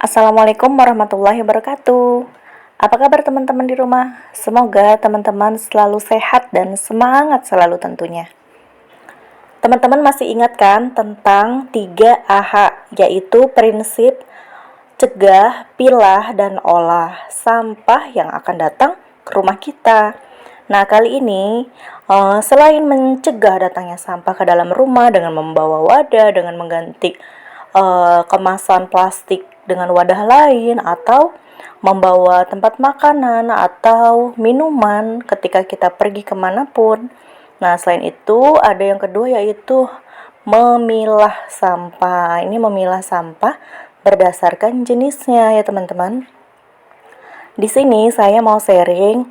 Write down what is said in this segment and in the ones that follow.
Assalamualaikum warahmatullahi wabarakatuh. Apa kabar teman-teman di rumah? Semoga teman-teman selalu sehat dan semangat selalu tentunya. Teman-teman masih ingat kan tentang 3 AH, yaitu prinsip cegah, pilah, dan olah sampah yang akan datang ke rumah kita. Nah, kali ini selain mencegah datangnya sampah ke dalam rumah dengan membawa wadah, dengan mengganti kemasan plastik dengan wadah lain, atau membawa tempat makanan atau minuman ketika kita pergi kemanapun. Nah, selain itu ada yang kedua, yaitu memilah sampah. Ini memilah sampah berdasarkan jenisnya ya teman-teman. Di sini saya mau sharing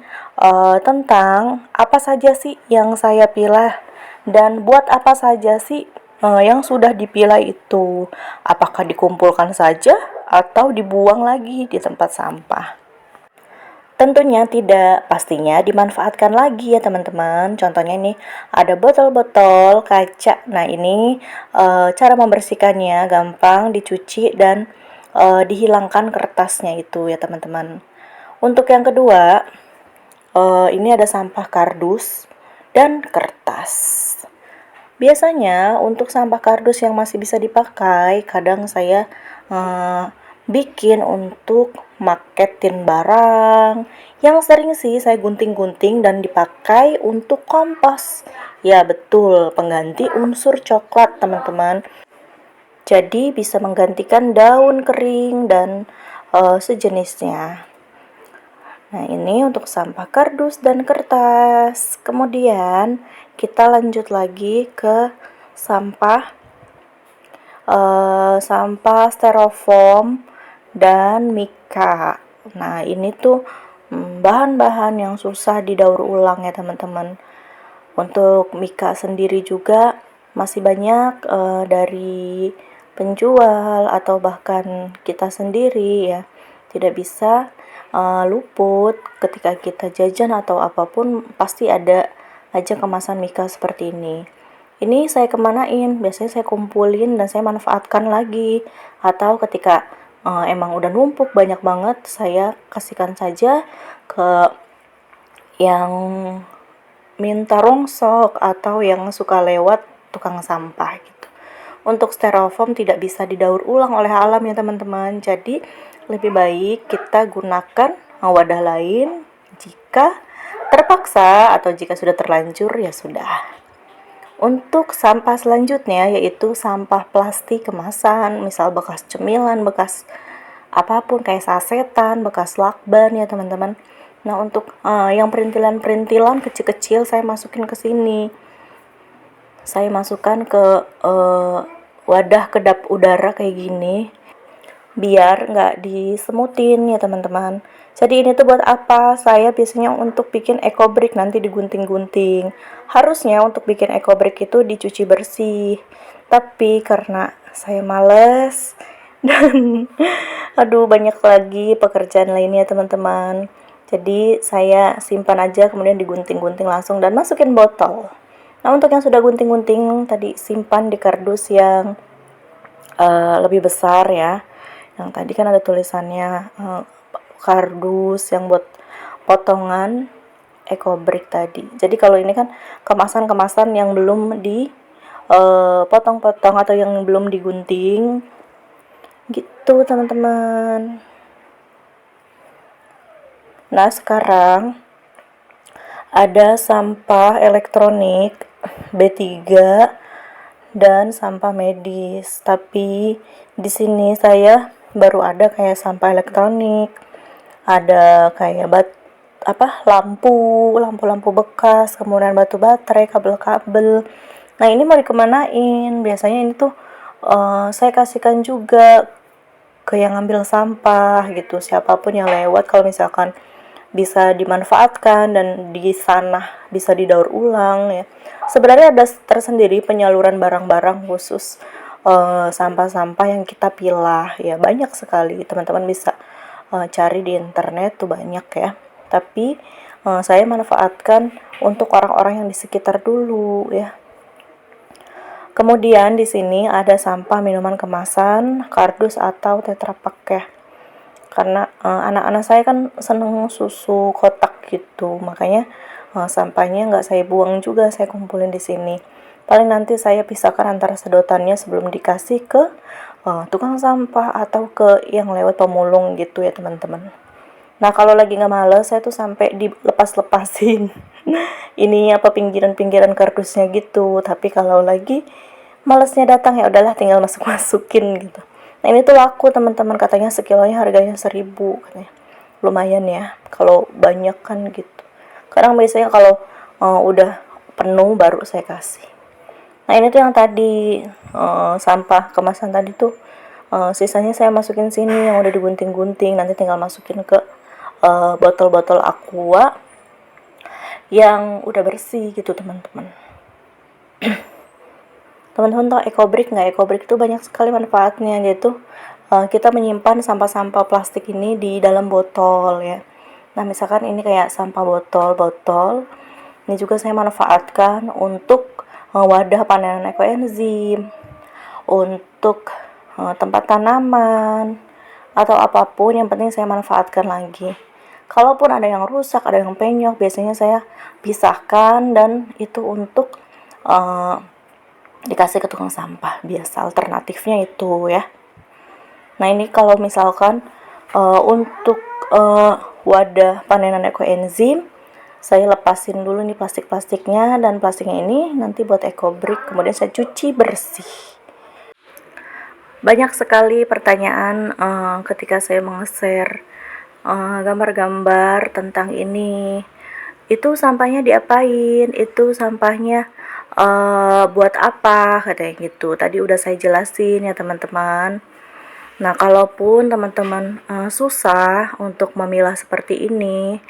tentang apa saja sih yang saya pilah dan buat apa saja sih yang sudah dipilah itu. Apakah dikumpulkan saja atau dibuang lagi di tempat sampah? Tentunya tidak, pastinya dimanfaatkan lagi ya teman-teman. Contohnya ini ada botol-botol kaca. Nah ini cara membersihkannya gampang, dicuci dan dihilangkan kertasnya itu ya teman-teman. Untuk yang kedua, ini ada sampah kardus dan kertas. Biasanya untuk sampah kardus yang masih bisa dipakai, kadang saya bikin untuk maketin barang. Yang sering sih saya gunting-gunting dan dipakai untuk kompos. Ya betul, pengganti unsur coklat teman-teman. Jadi bisa menggantikan daun kering dan sejenisnya. Nah, ini untuk sampah kardus dan kertas. Kemudian kita lanjut lagi ke sampah sampah styrofoam dan mika. Nah, ini tuh bahan-bahan yang susah didaur ulang ya teman-teman. Untuk mika sendiri juga masih banyak dari penjual atau bahkan kita sendiri ya tidak bisa luput ketika kita jajan atau apapun, pasti ada aja kemasan mika seperti ini. Ini saya kemanain? Biasanya saya kumpulin dan saya manfaatkan lagi. Atau ketika emang udah numpuk banyak banget, saya kasihkan saja ke yang minta rongsok atau yang suka lewat tukang sampah gitu. Untuk styrofoam tidak bisa didaur ulang oleh alam ya teman-teman. Jadi lebih baik kita gunakan wadah lain jika terpaksa atau jika sudah terlanjur ya sudah. Untuk sampah selanjutnya yaitu sampah plastik kemasan, misal bekas cemilan, bekas apapun kayak sasetan, bekas lakban ya teman-teman. Nah, untuk yang perintilan-perintilan kecil-kecil saya masukin ke sini. Saya masukkan ke wadah kedap udara kayak gini biar nggak disemutin ya teman-teman. Jadi ini tuh buat apa? Saya biasanya untuk bikin eco brick, nanti digunting-gunting. Harusnya untuk bikin eco brick itu dicuci bersih. Tapi karena saya males dan aduh banyak lagi pekerjaan lainnya teman-teman. Jadi saya simpan aja, kemudian digunting-gunting langsung dan masukin botol. Nah, untuk yang sudah gunting-gunting tadi simpan di kardus yang lebih besar ya. Yang tadi kan ada tulisannya kardus yang buat potongan eco brick tadi. Jadi kalau ini kan kemasan-kemasan yang belum potong-potong atau yang belum digunting gitu teman-teman. Nah, sekarang ada sampah elektronik B3 dan sampah medis. Tapi di sini saya baru ada kayak sampah elektronik, ada kayak lampu bekas, kemudian batu baterai, kabel-kabel. Nah, ini mau dikemanain? Biasanya ini tuh saya kasihkan juga ke yang ngambil sampah gitu, siapapun yang lewat, kalau misalkan bisa dimanfaatkan dan di sana bisa didaur ulang ya. Sebenarnya ada tersendiri penyaluran barang-barang khusus sampah-sampah yang kita pilah ya, banyak sekali teman-teman bisa cari di internet tuh banyak ya. Tapi saya manfaatkan untuk orang-orang yang di sekitar dulu ya. Kemudian di sini ada sampah minuman kemasan, kardus atau tetra pak ya. karena anak-anak saya kan seneng susu kotak gitu, makanya sampahnya nggak saya buang juga, saya kumpulin di sini. Paling nanti saya pisahkan antara sedotannya sebelum dikasih ke tukang sampah atau ke yang lewat pemulung gitu ya teman-teman. Nah kalau lagi nggak males saya tuh sampai dilepas-lepasin ini apa pinggiran-pinggiran kardusnya gitu. Tapi kalau lagi malesnya datang ya udahlah tinggal masukin gitu. Nah ini tuh laku teman-teman, katanya sekilonya harganya 1.000 katanya. Lumayan ya kalau banyak kan gitu. Kadang biasanya kalau udah penuh baru saya kasih. Nah ini tuh yang tadi sampah kemasan tadi tuh sisanya saya masukin sini yang udah digunting-gunting, nanti tinggal masukin ke botol-botol aqua yang udah bersih gitu teman-teman. Teman-teman tahu EcoBrick nggak? EcoBrick itu banyak sekali manfaatnya, yaitu kita menyimpan sampah-sampah plastik ini di dalam botol ya. Nah misalkan ini kayak sampah botol, ini juga saya manfaatkan untuk wadah panenan ekoenzim, untuk tempat tanaman, atau apapun yang penting saya manfaatkan lagi. Kalaupun ada yang rusak, ada yang penyok, biasanya saya pisahkan dan itu untuk dikasih ke tukang sampah. Biasa alternatifnya itu ya. Nah ini kalau misalkan untuk wadah panenan ekoenzim, saya lepasin dulu nih plastik-plastiknya, dan plastiknya ini nanti buat EcoBrick, kemudian saya cuci bersih. Banyak sekali pertanyaan ketika saya meng-share gambar-gambar tentang ini. Itu sampahnya diapain? Itu sampahnya buat apa? Katanya gitu. Tadi udah saya jelasin ya teman-teman. Nah, kalaupun teman-teman susah untuk memilah seperti ini,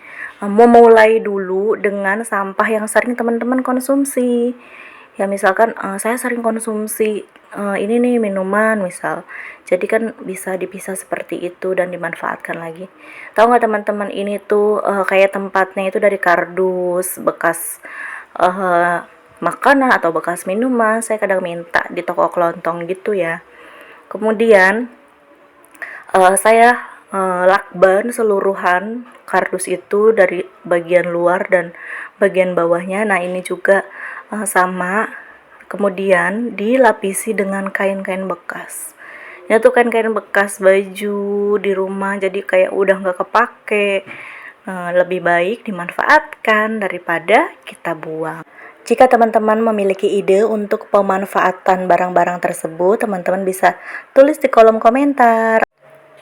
memulai dulu dengan sampah yang sering teman-teman konsumsi. Ya misalkan saya sering konsumsi ini nih minuman misal, jadi kan bisa dipisah seperti itu dan dimanfaatkan lagi. Tahu nggak teman-teman, ini tuh kayak tempatnya itu dari kardus bekas makanan atau bekas minuman, saya kadang minta di toko kelontong gitu ya. Kemudian saya lakban seluruhan kardus itu dari bagian luar dan bagian bawahnya. Nah ini juga sama, kemudian dilapisi dengan kain-kain bekas. Ini tuh kain-kain bekas baju di rumah, jadi kayak udah nggak kepake. Lebih baik dimanfaatkan daripada kita buang. Jika teman-teman memiliki ide untuk pemanfaatan barang-barang tersebut, teman-teman bisa tulis di kolom komentar.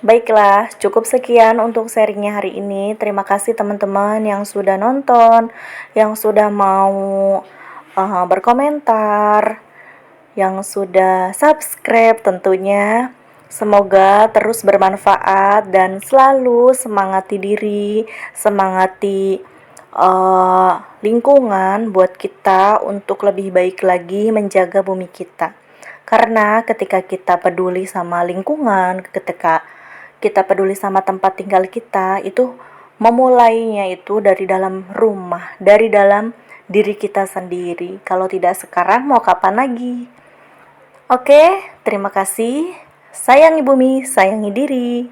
Baiklah, cukup sekian untuk sharingnya hari ini. Terima kasih teman-teman yang sudah nonton, yang sudah mau berkomentar, yang sudah subscribe tentunya. Semoga terus bermanfaat dan selalu semangati diri, semangati lingkungan buat kita untuk lebih baik lagi menjaga bumi kita. Karena ketika kita peduli sama lingkungan, ketika kita peduli sama tempat tinggal kita, itu memulainya itu dari dalam rumah, dari dalam diri kita sendiri. Kalau tidak sekarang, mau kapan lagi? Oke, terima kasih. Sayangi bumi, sayangi diri.